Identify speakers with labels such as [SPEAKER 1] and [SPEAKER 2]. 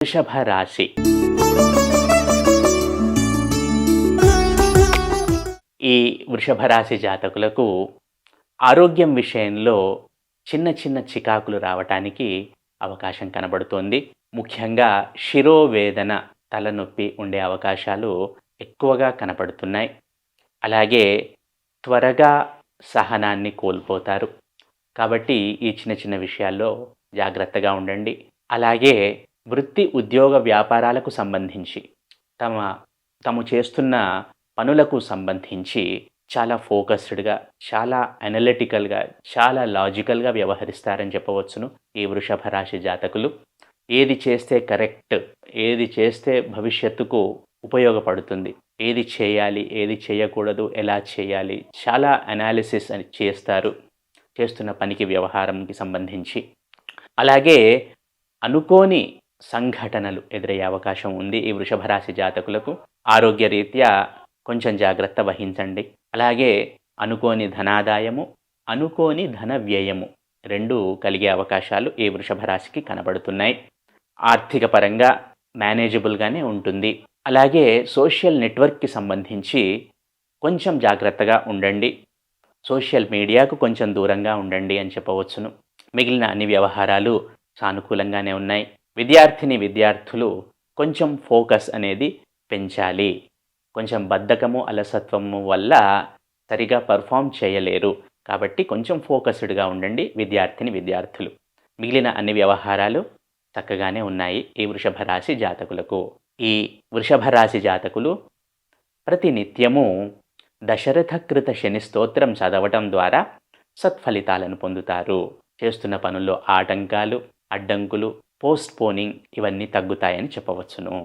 [SPEAKER 1] వృషభ రాశి. ఈ వృషభ రాశి జాతకులకు ఆరోగ్యం విషయంలో చిన్న చిన్న చికాకులు రావటానికి అవకాశం కనబడుతోంది. ముఖ్యంగా శిరోవేదన, తలనొప్పి ఉండే అవకాశాలు ఎక్కువగా కనపడుతున్నాయి. అలాగే త్వరగా సహనాన్ని కోల్పోతారు. కాబట్టి ఈ చిన్న చిన్న విషయాల్లో జాగ్రత్తగా ఉండండి. అలాగే వృత్తి, ఉద్యోగ, వ్యాపారాలకు సంబంధించి తమ తాము చేస్తున్న పనులకు సంబంధించి చాలా ఫోకస్డ్‌గా, చాలా అనలిటికల్‌గా, చాలా లాజికల్‌గా వ్యవహరిస్తారని చెప్పవచ్చును ఈ వృషభ రాశి జాతకులు. ఏది చేస్తే కరెక్ట్, ఏది చేస్తే భవిష్యత్తుకు ఉపయోగపడుతుంది, ఏది చేయాలి, ఏది చేయకూడదు, ఎలా చేయాలి, చాలా అనాలిసిస్ అని చేస్తారు చేస్తున్న పనికి, వ్యవహారంకి సంబంధించి. అలాగే అనుకోని సంఘటనలు ఎదురయ్యే అవకాశం ఉంది ఈ వృషభ రాశి జాతకులకు. ఆరోగ్యరీత్యా కొంచెం జాగ్రత్త వహించండి. అలాగే అనుకోని ధనాదాయము, అనుకోని ధన వ్యయము 2 కలిగే అవకాశాలు ఈ వృషభ రాశికి కనబడుతున్నాయి. ఆర్థిక పరంగా మేనేజబుల్‌గానే ఉంటుంది. అలాగే సోషల్ నెట్వర్క్‌కి సంబంధించి కొంచెం జాగ్రత్తగా ఉండండి. సోషల్ మీడియాకు కొంచెం దూరంగా ఉండండి అని చెప్పవచ్చును. మిగిలిన అన్ని వ్యవహారాలు సానుకూలంగానే ఉన్నాయి. విద్యార్థులు కొంచెం ఫోకస్ అనేది పెంచాలి. కొంచెం బద్ధకము, అలసత్వము వల్ల సరిగా పర్ఫామ్ చేయలేరు. కాబట్టి కొంచెం ఫోకస్డ్‌గా ఉండండి విద్యార్థులు. మిగిలిన అన్ని వ్యవహారాలు చక్కగానే ఉన్నాయి ఈ వృషభ రాశి జాతకులకు. ఈ వృషభ రాశి జాతకులు ప్రతినిత్యము దశరథకృత శని స్తోత్రం చదవటం ద్వారా సత్ఫలితాలను పొందుతారు. చేస్తున్న పనుల్లో ఆటంకాలు, అడ్డంకులు, పోస్ట్‌పోనింగ్ ఇవన్నీ తగ్గుతాయని చెప్పవచ్చును.